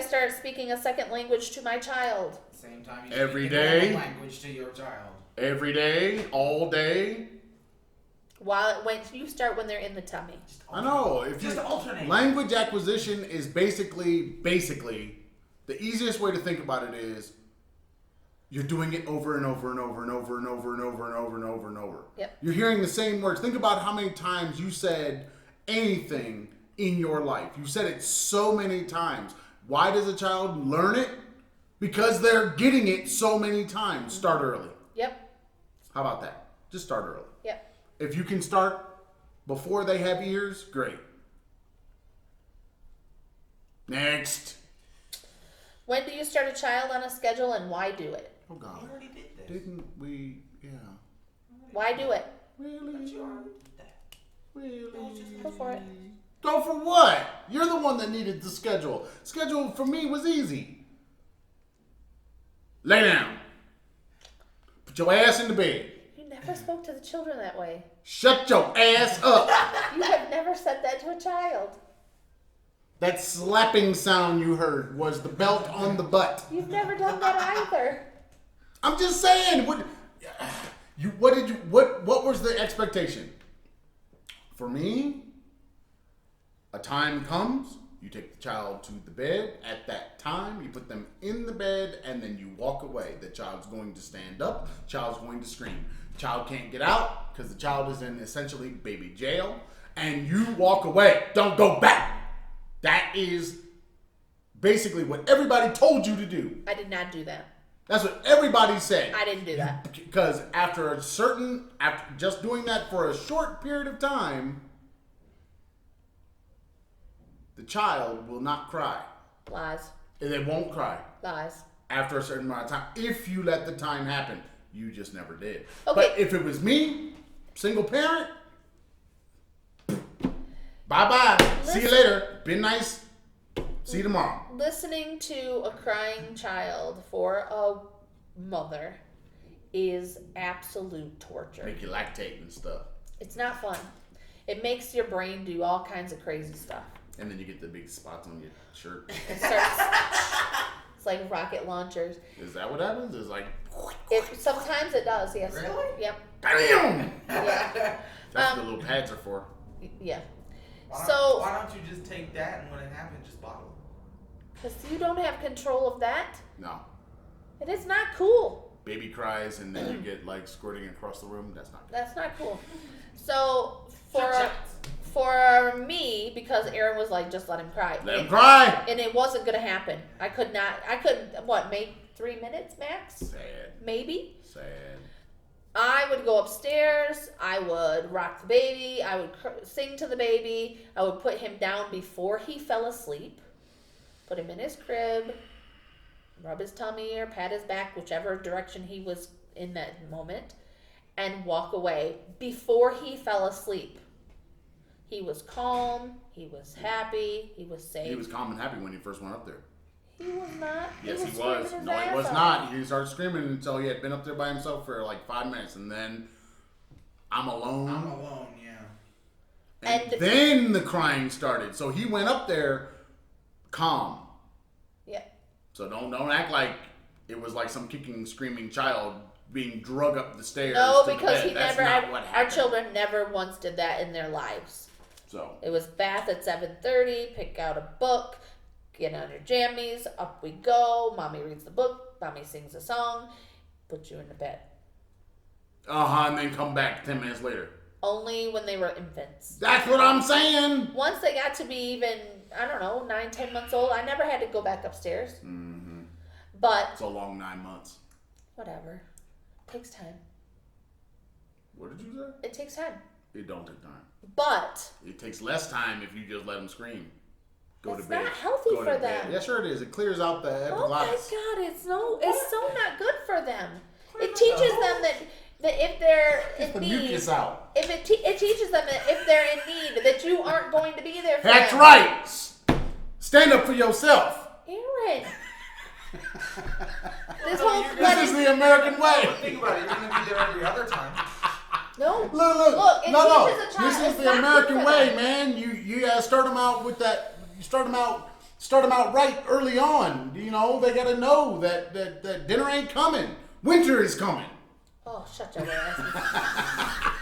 start speaking a second language to my child? Same time you Every speak day. a normal language to your child. Every day, all day. When you start when they're in the tummy. I know. Just alternate. Language acquisition is basically the easiest way to think about it is you're doing it over and over and over and over and over and over and over and over and over. Yep. You're hearing the same words. Think about how many times you said anything in your life. You said it so many times. Why does a child learn it? Because they're getting it so many times. Start early. Yep. How about that? Just start early. Yep. If you can start before they have ears, great. Next. When do you start a child on a schedule and why do it? Oh God. We already did this. Didn't we? Yeah. Why do it? Really? But you already did that. Really? Go for it. Go for what? You're the one that needed the schedule. Schedule for me was easy. Lay down. Put your ass in the bed. You never spoke to the children that way. Shut your ass up. You have never said that to a child. That slapping sound you heard was the belt on the butt. You've never done that either. I'm just saying. What was the expectation? For me, a time comes, you take the child to the bed. At that time, you put them in the bed, and then you walk away. The child's going to stand up. The child's going to scream. The child can't get out because the child is in essentially baby jail, and you walk away. Don't go back. That is basically what everybody told you to do. I did not do that. That's what everybody said. I didn't do that. Because after just doing that for a short period of time, the child will not cry. Lies. They won't cry. Lies. After a certain amount of time. If you let the time happen. You just never did. Okay. But if it was me, single parent, bye-bye. See you later. Been nice. See you tomorrow. Listening to a crying child for a mother is absolute torture. Make you lactate and stuff. It's not fun. It makes your brain do all kinds of crazy stuff. And then you get the big spots on your shirt. It starts, it's like rocket launchers. Is that what happens? It's like... Sometimes it does, yes. Really? Yep. Damn! Yeah. That's what the little pads are for. Yeah. Why don't you just take that and when it happens, just bottle it? Because you don't have control of that. No. It is not cool. Baby cries and then you get like squirting across the room. That's not good. That's not cool. So for me, because Aaron was like, just let him cry. Let him cry. And it wasn't going to happen. I could make 3 minutes max? Sad. Maybe. Sad. I would go upstairs. I would rock the baby. I would sing to the baby. I would put him down before he fell asleep. Put him in his crib. Rub his tummy or pat his back, whichever direction he was in that moment. And walk away before he fell asleep. He was calm. He was happy. He was safe. He was calm and happy when he first went up there. He was not. Yes, he was. screaming his No, he ass was off. not. He started screaming until he had been up there by himself for like 5 minutes. And then, I'm alone. I'm alone, yeah. And then the crying started. So he went up there calm. Yeah. So don't act like it was like some kicking, screaming child being drug up the stairs. No, to the because bed. he That's never. not what Our happened. children never once did that in their lives. So It was bath at 7:30. Pick out a book. Get on your jammies. Up we go. Mommy reads the book. Mommy sings a song. Put you in the bed. and then come back 10 minutes later. Only when they were infants. That's what I'm saying. Once they got to be even, 9, 10 months old, I never had to go back upstairs. Mm-hmm. But It's a long 9 months. whatever. It takes time. What did you say? It takes time. It don't take time. But It takes less time if you just let them scream. Go That's to bed. not healthy Go to for bed. them. Yeah, sure it is. It clears out the oh my epiglottis. God, it's so not good for them. It teaches them that if they're Get the in need, mucus out. if it teaches them that if they're in need, that you aren't going to be there for That's them. right. Stand up for yourself. Aaron. This No, whole you're This is the American way. But think about it, you're going to be there every other time. no. Look. It No. teaches a child. This is It's the not good American for way, them. man. You gotta start them out with that. You start them out Start them out right early on. You know, they gotta know that dinner ain't coming. Winter is coming. Oh, shut your ass.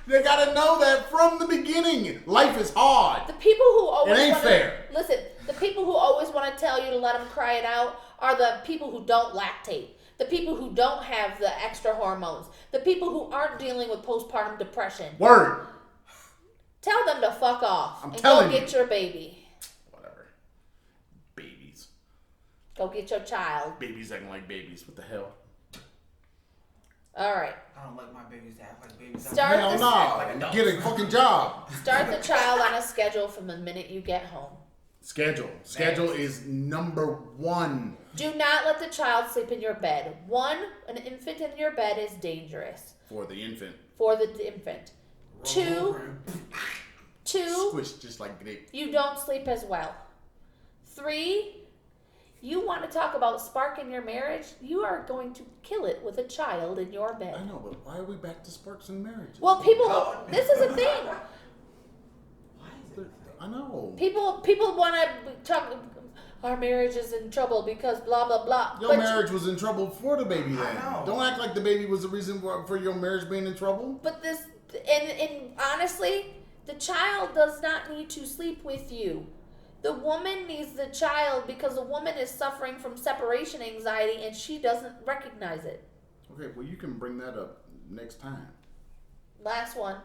They gotta know that from the beginning. Life is hard. The people who always It ain't wanna, fair. Listen, the people who always want to tell you to let them cry it out are the people who don't lactate. The people who don't have the extra hormones. The people who aren't dealing with postpartum depression. Word. Tell them to fuck off I'm and telling go get your baby. Whatever. Babies. Go get your child. Babies acting like babies. What the hell? All right. I don't like my babies to act like babies. Start Hell this- no. Like adults. Get a fucking job. Start the child on a schedule from the minute you get home. Schedule. Schedule is number one. Do not let the child sleep in your bed. One, an infant in your bed is dangerous For the infant. for the infant. Roll over. Two, Squish just like grape. you don't sleep as well. Three, you want to talk about spark in your marriage? You are going to kill it with a child in your I bed. know, but why are we back to sparks in marriage? Well, people, this is a thing. Why is it? I know. People want to talk. Our marriage is in trouble because blah blah blah. Your But marriage was in trouble for the baby I then. know. Don't act like the baby was the reason for your marriage being in trouble. But this, and honestly, the child does not need to sleep with you. The woman needs the child because the woman is suffering from separation anxiety and she doesn't recognize it. Okay, well you can bring that up next time. Last one.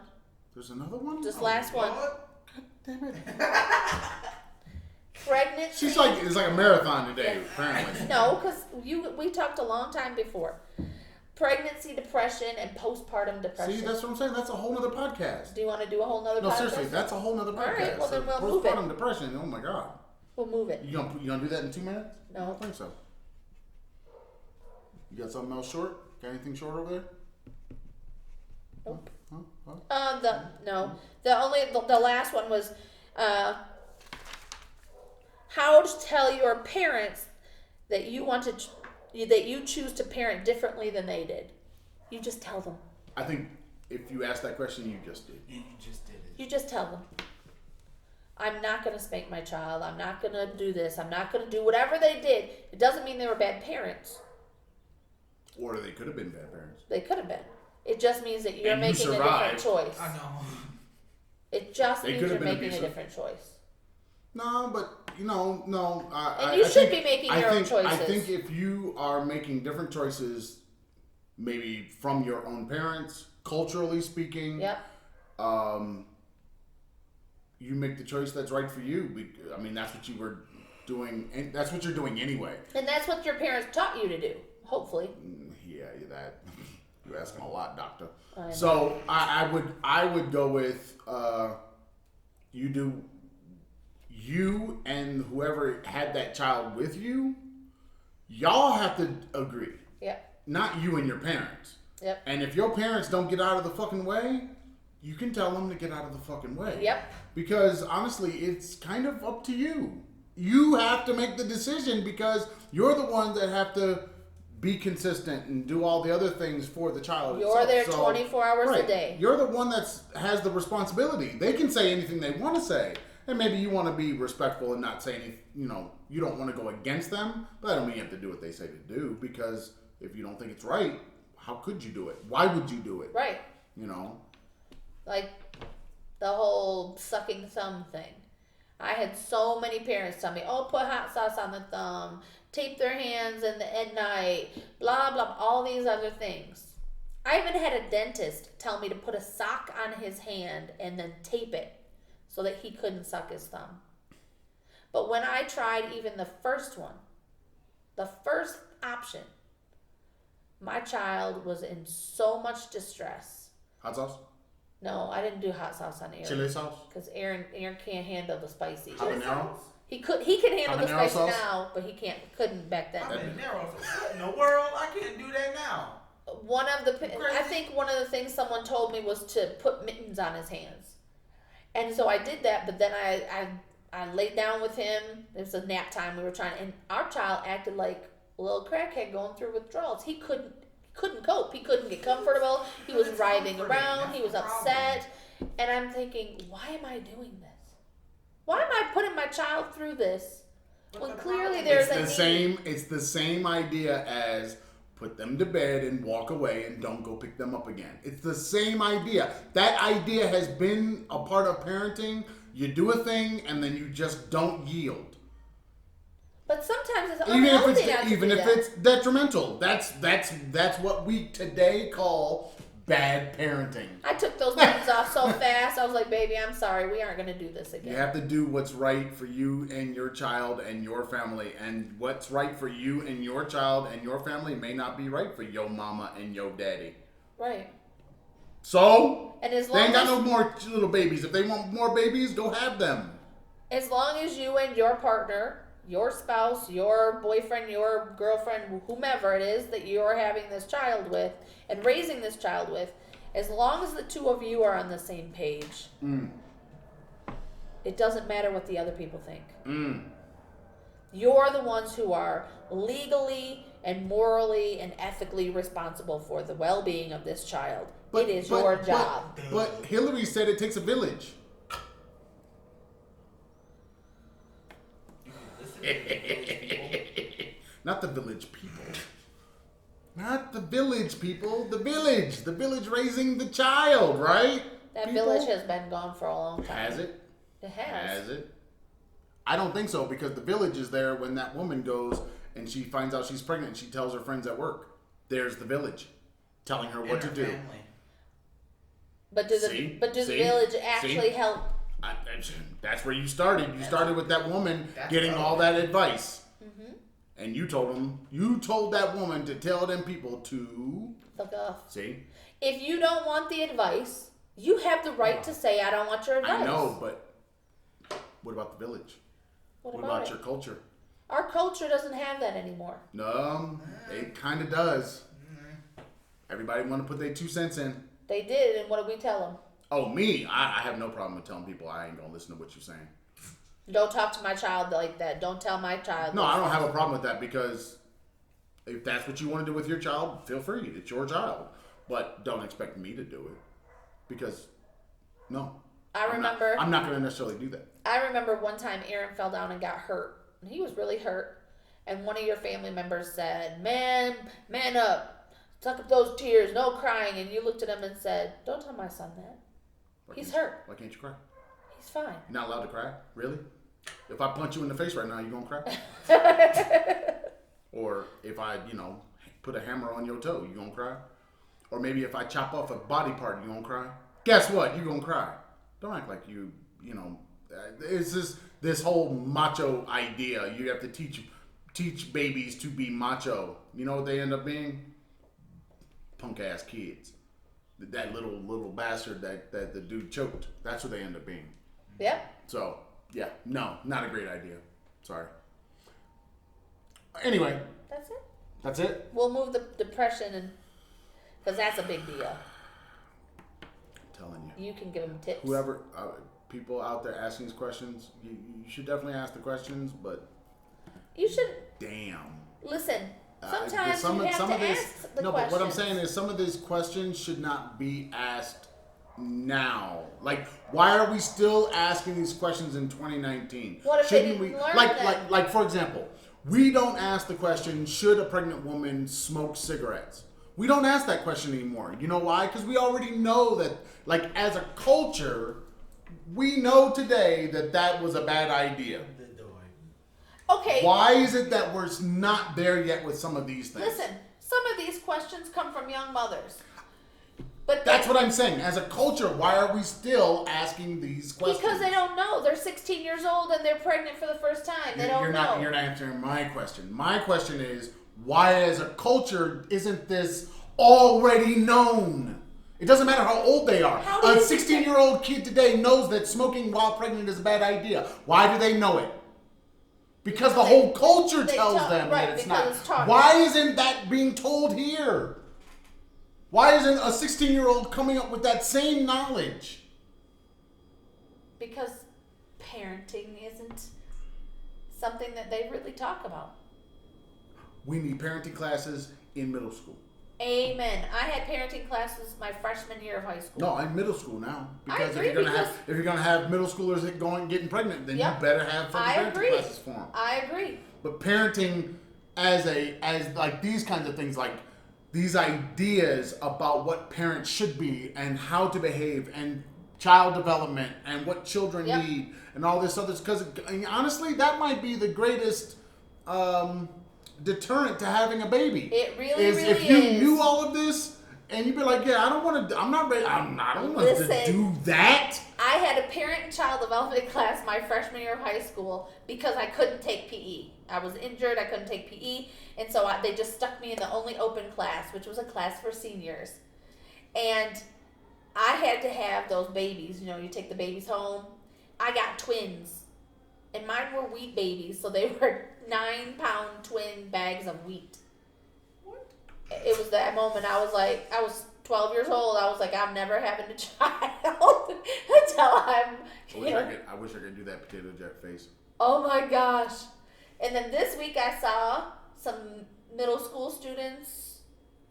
There's another one? Just last one. What? God damn it. Pregnancy. She's like, it's like a marathon today, apparently. No, because we talked a long time before. Pregnancy depression and postpartum depression. See, that's what I'm saying. That's a whole nother podcast. Do you want to do a whole nother No, podcast? seriously, that's a whole nother podcast. right, well, then we'll move it. Postpartum depression, oh my God. We'll move it. You gonna do that in 2 minutes? I No. don't think so. You got something else short? Got anything short over there? Nope. Huh? Huh? The last one was how to tell your parents that you want to that you choose to parent differently than they did. You just tell them. I think if you asked that question, you just did. You just did it. You just tell them. I'm not going to spank my child. I'm not going to do this. I'm not going to do whatever they did. It doesn't mean they were bad parents. Or they could have been bad parents. They could have been. It just means that you're And you making a different survived. choice. I know. It just They means could you're have been making abusive. a different choice. No, but no. And you should be making your own I choices. think if you are making different choices, maybe from your own parents, culturally speaking, Yep. You make the choice that's right for you. I mean, that's what you were doing, and that's what you're doing anyway. And that's what your parents taught you to do, hopefully. Yeah, that you're asking a lot, doctor. I know. So I would go with you and whoever had that child with you, y'all have to agree. Yep. Not you and your parents. Yep. And if your parents don't get out of the fucking way, you can tell them to get out of the fucking way. Yep. Because honestly, it's kind of up to you. You have to make the decision because you're the ones that have to be consistent and do all the other things for the child. You're there So, 24 hours right, a day. You're the one that has the responsibility. They can say anything they want to say. And maybe you want to be respectful and not say anything, you don't want to go against them. But that don't mean you have to do what they say to do. Because if you don't think it's right, how could you do it? Why would you do it? Right. Like the whole sucking thumb thing. I had so many parents tell me, oh, put hot sauce on the thumb, tape their hands at night, blah, blah, all these other things. I even had a dentist tell me to put a sock on his hand and then tape it so that he couldn't suck his thumb. But when I tried even the first one, the first option, my child was in so much distress. Hot sauce? No, I didn't do hot sauce on Aaron. Chili sauce? Because Aaron can't handle the spicy. Habanero? He can handle the Habanero spicy sauce? now, but he couldn't back then. I'm in narrow. What in the world? I can't do that now. I think one of the things someone told me was to put mittens on his hands, and so I did that. But then I laid down with him. It was a nap time. We were and our child acted like a little crackhead going through withdrawals. He couldn't cope. He couldn't get comfortable. He was writhing around. He was upset, and I'm thinking, why am I doing this? Why am I putting my child through this But when the clearly problem- there's It's a the need? same. It's the same idea as put them to bed and walk away and don't go pick them up again. It's the same idea. That idea has been a part of parenting. You do a thing and then you just don't yield. But sometimes it's Even if unhealthy not it's to even do if that. it's detrimental. That's what we today call bad parenting. I took those things off so fast. I was like, baby, I'm sorry. We aren't going to do this again. You have to do what's right for you and your child and your family. And what's right for you and your child and your family may not be right for your mama and your daddy. Right. So, And as they long ain't got as, no more little babies. If they want more babies, go have them. as long as you and your partner, your spouse, your boyfriend, your girlfriend, whomever it is that you're having this child with and raising this child with, as long as the two of you are on the same page, it doesn't matter what the other people think. You're the ones who are legally and morally and ethically responsible for the well-being of this child. It is your job. But Hillary said it takes a village. Not the village people. Not the village people. The village. The village raising the child, right? That People? village has been gone for a long time. Has it? It has. Has it? I don't think so because the village is there when that woman goes and she finds out she's pregnant and she tells her friends at work. There's the village telling her what to do. Family. But does See? the See? village actually See? help? That's where you started. You started with that woman That's getting all that advice. Mm-hmm. And you told that woman to tell them people to Fuck off. see. If you don't want the advice, you have the right to say, I don't want your advice. I know, but what about the village? What What about about it? your culture? Our culture doesn't have that anymore. No, it kind of does. Everybody want to put their 2 cents in. They did, and what did we tell them? Oh, me? I have no problem with telling people I ain't gonna listen to what you're saying. Don't talk to my child like that. Don't tell my child. No, I don't have a problem with that because if that's what you want to do with your child, feel free. It's your child. But don't expect me to do it because, no. I'm not going to necessarily do that. I remember one time Aaron fell down and got hurt. He was really hurt. And one of your family members said, man up. Suck up those tears. No crying. And you looked at him and said, don't tell my son that. He's hurt. Why can't you cry? He's fine. You're not allowed to cry? Really? If I punch you in the face right now, you going to cry? Or if I, put a hammer on your toe, you going to cry? Or maybe if I chop off a body part, you going to cry? Guess what? You going to cry. Don't act like it's just this whole macho idea. You have to teach babies to be macho. You know what they end up being? Punk ass kids. That little bastard that the dude choked. That's what they end up being. Yep. So, yeah, no, not a great idea. Sorry. Anyway, That's it. that's it. We'll move the depression and because that's a big deal. I'm telling you. You can give them tips. Whoever, people out there asking these questions, you should definitely ask the questions, but You should damn. listen. Sometimes you have to ask the no, questions. but what I'm saying is some of these questions should not be asked now. Like, why are we still asking these questions in 2019? What if they didn't learn them? Like for example, we don't ask the question, should a pregnant woman smoke cigarettes? We don't ask that question anymore. You know why? Because we already know that, like, as a culture, we know today that was a bad idea. Okay. Why is it that we're not there yet with some of these things? Listen, some of these questions come from young mothers. But That's what I'm saying. As a culture, why are we still asking these questions? Because they don't know. They're 16 years old and they're pregnant for the first time. They don't know. You're not answering my question. My question is, why as a culture isn't this already known? It doesn't matter how old they are. How do A you 16-year-old kid today knows that smoking while pregnant is a bad idea. Why do they know it? Because the whole culture tells them that it's not. Why isn't that being told here? Why isn't a 16-year-old coming up with that same knowledge? Because parenting isn't something that they really talk about. We need parenting classes in middle school. Amen. I had parenting classes my freshman year of high school. No, I'm middle school now. Because I agree, if you're gonna have middle schoolers getting pregnant, then Yep. you better have fucking I parenting agree. classes for them. I agree. But parenting as like these kinds of things, like these ideas about what parents should be and how to behave and child development and what children Yep. need and all this other, because honestly that might be the greatest deterrent to having a baby. It really is really if you is. knew all of this and you'd be like, yeah, I don't want to, I'm not ready, I don't want to Listen. do that. I had a parent and child development class my freshman year of high school because I couldn't take PE. I was injured, I couldn't take PE, and so they just stuck me in the only open class, which was a class for seniors. And I had to have those babies. You know, you take the babies home. I got twins, and mine were wheat babies, so they were 9-pound twin bags of wheat. What? It was that moment I was like, I was 12 years old. I was like, I'm never having a child until I'm. I wish I could do that potato jet face. Oh my gosh. And then this week I saw some middle school students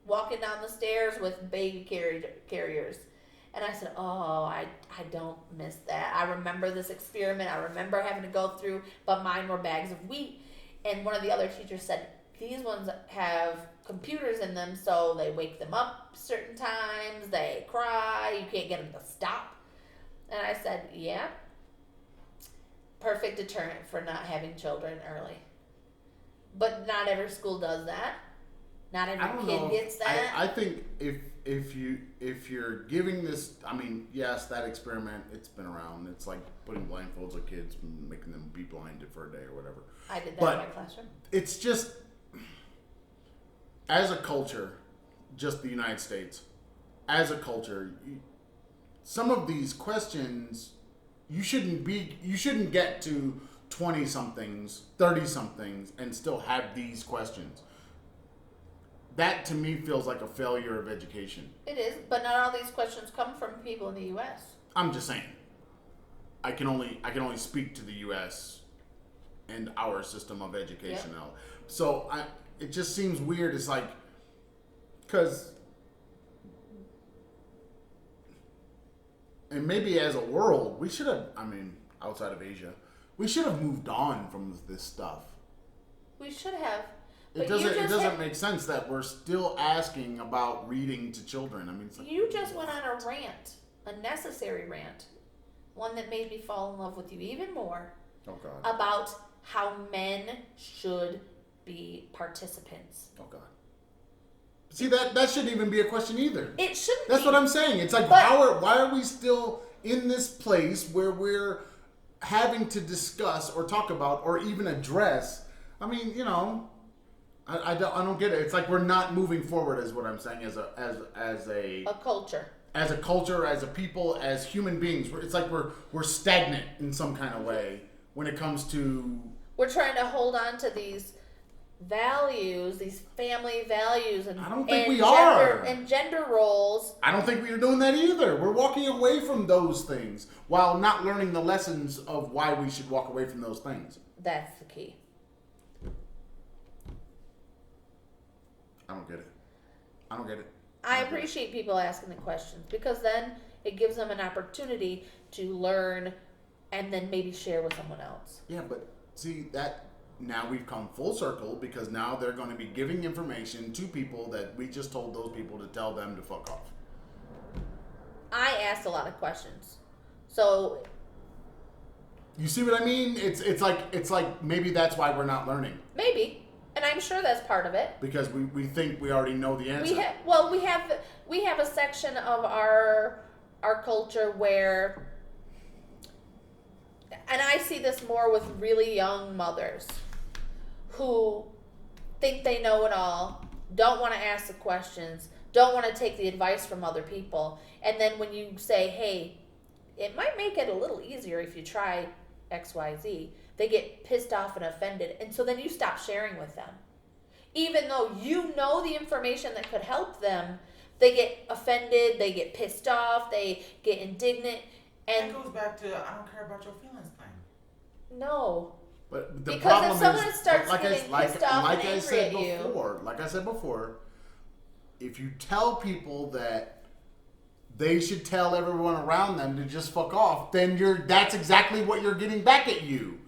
walking down the stairs with baby carriers. And I said, oh, I don't miss that. I remember this experiment. I remember having to go through, but mine were bags of wheat. And one of the other teachers said, these ones have computers in them, so they wake them up certain times. They cry. You can't get them to stop. And I said, yeah. Perfect deterrent for not having children early. But not every school does that. Not every kid gets that. I think if you're giving this, I mean, yes, that experiment, it's been around. It's like putting blindfolds on kids and making them be blinded for a day or whatever. I did that in my classroom. It's just, as a culture, just the United States, as a culture, some of these questions, you shouldn't get to 20-somethings, 30-somethings, and still have these questions. That, to me, feels like a failure of education. It is, but not all these questions come from people in the U.S. I'm just saying. I can only speak to the U.S. and our system of education now. So it just seems weird. It's like, because, and maybe as a world, we should have, I mean, outside of Asia, we should have moved on from this stuff. We should have. It doesn't make sense that we're still asking about reading to children. I mean, it's like, you just went on a rant, a necessary rant, one that made me fall in love with you even more. Oh God. About how men should be participants. Oh God. See, that shouldn't even be a question either. It shouldn't. That's what I'm saying. It's like, why are we still in this place where we're having to discuss or talk about or even address? I mean, you know, I don't get it. It's like we're not moving forward, is what I'm saying, as a culture. As a culture, as a people, as human beings. It's like we're stagnant in some kind of way when it comes to. We're trying to hold on to these values, these family values, and I don't think we gender, are. and gender roles. I don't think we're doing that either. We're walking away from those things while not learning the lessons of why we should walk away from those things. That's the key. I don't get it. I appreciate people asking the questions because then it gives them an opportunity to learn and then maybe share with someone else. Yeah, but see that now we've come full circle because now they're going to be giving information to people that we just told those people to tell them to fuck off. I asked a lot of questions. So you see what I mean? It's like maybe that's why we're not learning. Maybe. And I'm sure that's part of it. Because we think we already know the answer. We have a section of our culture where, and I see this more with really young mothers who think they know it all, don't want to ask the questions, don't want to take the advice from other people, and then when you say, hey, it might make it a little easier if you try XYZ, they get pissed off and offended, and so then you stop sharing with them. Even though you know the information that could help them, they get offended, they get pissed off, they get indignant, and that goes back to I don't care about your feelings thing. No. But the because problem if someone is, starts getting pissed off and angry at you, like I said before, if you tell people that they should tell everyone around them to just fuck off, then that's exactly what you're getting back at you.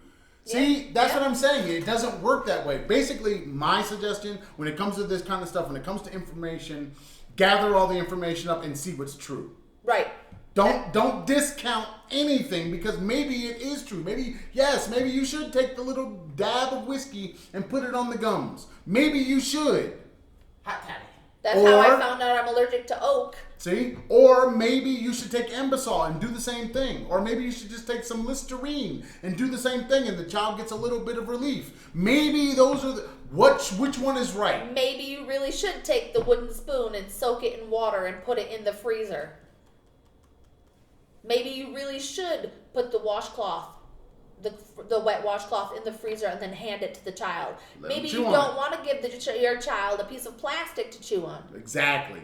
See, that's what I'm saying. It doesn't work that way. Basically, my suggestion when it comes to this kind of stuff, when it comes to information, gather all the information up and see what's true. Right. Don't discount anything because maybe it is true. Maybe you should take the little dab of whiskey and put it on the gums. Maybe you should. Hot toddy. That's how I found out I'm allergic to oak. See? Or maybe you should take Embasol and do the same thing. Or maybe you should just take some Listerine and do the same thing and the child gets a little bit of relief. Maybe those are which one is right? Maybe you really should take the wooden spoon and soak it in water and put it in the freezer. Maybe you really should put the washcloth, the wet washcloth in the freezer and then hand it to the child. Maybe you don't want to give your child a piece of plastic to chew on. Exactly.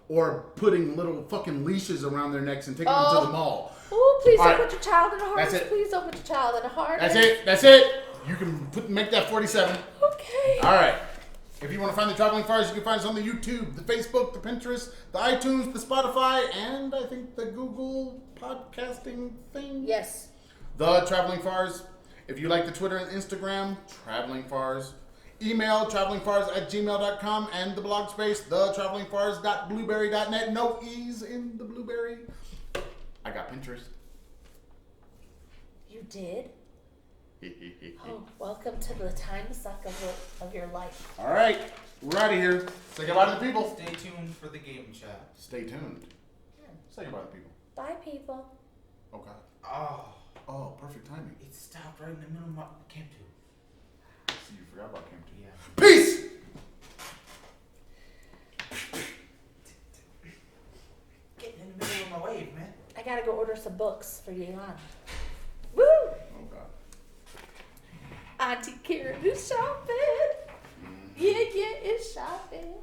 Or putting little fucking leashes around their necks and taking them to the mall. Oh, please don't put your child in a harness. That's it. Please don't put your child in a harness. That's it. You can make that 47. Okay. All right. If you want to find the Traveling Farrs, you can find us on the YouTube, the Facebook, the Pinterest, the iTunes, the Spotify, and I think the Google podcasting thing. Yes. The Traveling Farrs. If you like the Twitter and Instagram, Traveling Farrs. Email travelingfars@gmail.com and the blog space, thetravelingfars.blueberry.net. No E's in the Blueberry. I got Pinterest. You did? Oh, welcome to the time suck of your life. All right, we're out of here. Say goodbye to the people. Stay tuned for the game chat. Stay tuned. Say goodbye to the people. Bye, people. Oh, God. Oh, perfect timing. it stopped right in the middle of my Camp 2. See, you forgot about Camp 2. Yeah. Peace! Getting in the middle of my wave, man. I gotta go order some books for Yelan. Woo! Oh, God. Auntie Karen is shopping. Yeah, it's shopping.